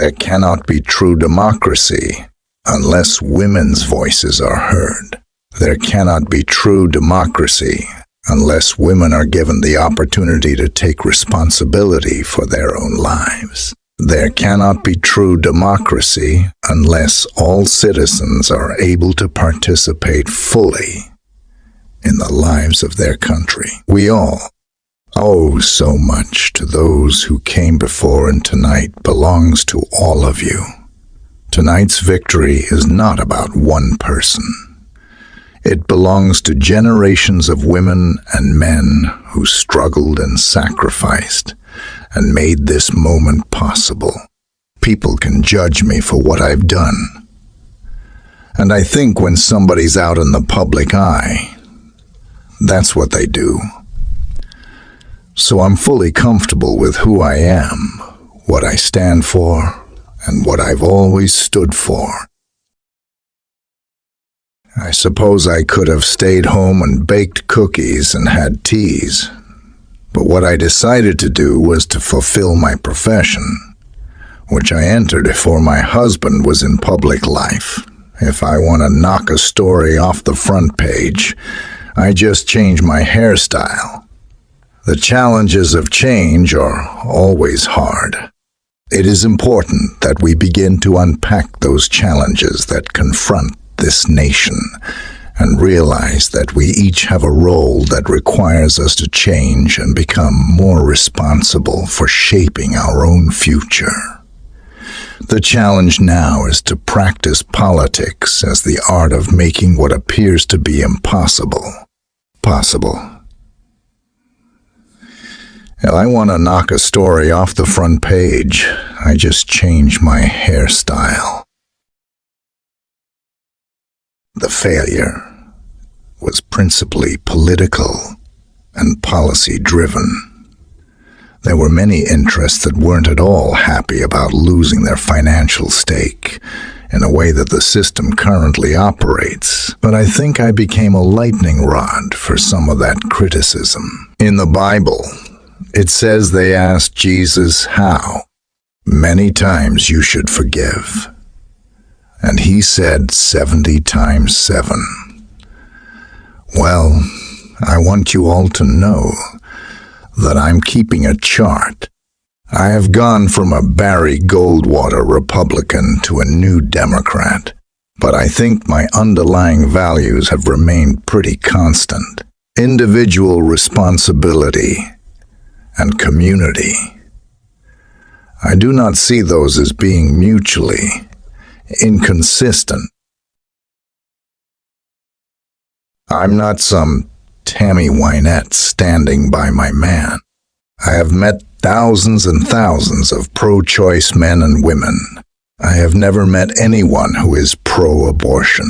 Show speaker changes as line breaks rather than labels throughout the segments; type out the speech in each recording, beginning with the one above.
There cannot be true democracy unless women's voices are heard. There cannot be true democracy unless women are given the opportunity to take responsibility for their own lives. There cannot be true democracy unless all citizens are able to participate fully in the lives of their country. We all owe so much to those who came before, and tonight belongs to all of you. Tonight's victory is not about one person. It belongs to generations of women and men who struggled and sacrificed and made this moment possible. People can judge me for what I've done. And I think when somebody's out in the public eye, that's what they do. So I'm fully comfortable with who I am, what I stand for, and what I've always stood for. I suppose I could have stayed home and baked cookies and had teas, but what I decided to do was to fulfill my profession, which I entered before my husband was in public life. If I want to knock a story off the front page, I just change my hairstyle. The challenges of change are always hard. It is important that we begin to unpack those challenges that confront this nation and realize that we each have a role that requires us to change and become more responsible for shaping our own future. The challenge now is to practice politics as the art of making what appears to be impossible possible. If I want to knock a story off the front page, I just change my hairstyle. The failure was principally political and policy-driven. There were many interests that weren't at all happy about losing their financial stake in a way that the system currently operates, but I think I became a lightning rod for some of that criticism. In the Bible, it says they asked Jesus how many times you should forgive. And he said 70 times 7. Well, I want you all to know that I'm keeping a chart. I have gone from a Barry Goldwater Republican to a new Democrat, but I think my underlying values have remained pretty constant. Individual responsibility and community. I do not see those as being mutually inconsistent. I'm not some Tammy Wynette standing by my man. I have met thousands and thousands of pro-choice men and women. I have never met anyone who is pro-abortion.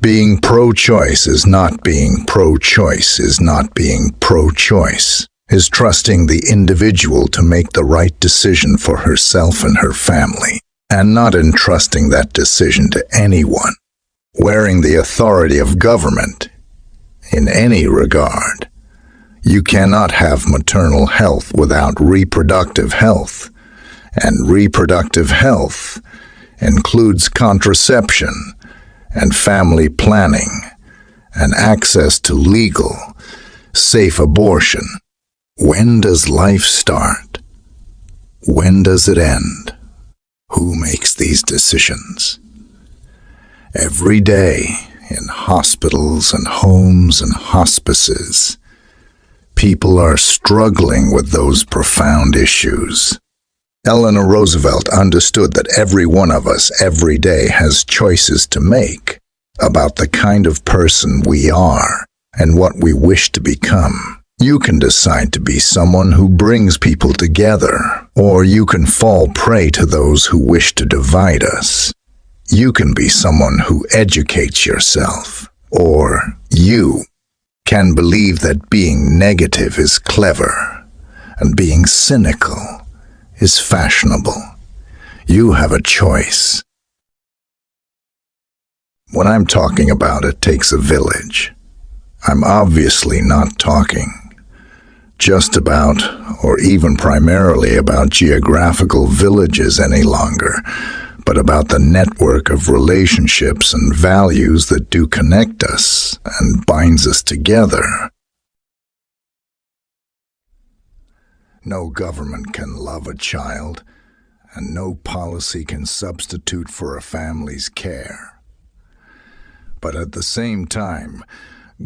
Being pro-choice is not being pro-choice, is not being pro-choice, is trusting the individual to make the right decision for herself and her family, and not entrusting that decision to anyone. Wearing the authority of government in any regard. You cannot have maternal health without reproductive health, and reproductive health includes contraception and family planning and access to legal, safe abortion. When does life start? When does it end? Who makes these decisions? Every day, in hospitals and homes and hospices, people are struggling with those profound issues. Eleanor Roosevelt understood that every one of us every day has choices to make about the kind of person we are and what we wish to become. You can decide to be someone who brings people together, or you can fall prey to those who wish to divide us. You can be someone who educates yourself, or you can believe that being negative is clever and being cynical is fashionable. You have a choice. When I'm talking about it takes a village, I'm obviously not talking just about, or even primarily about, geographical villages any longer. but about the network of relationships and values that do connect us and binds us together. No government can love a child, and no policy can substitute for a family's care. But at the same time,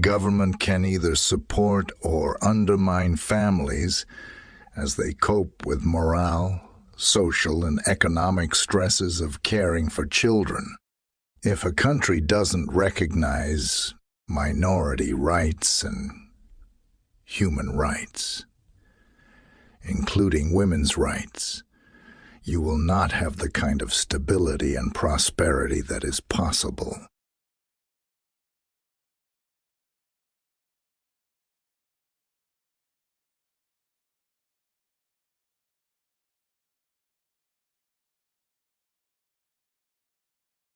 government can either support or undermine families as they cope with morale, social, and economic stresses of caring for children. If a country doesn't recognize minority rights and human rights, including women's rights, you will not have the kind of stability and prosperity that is possible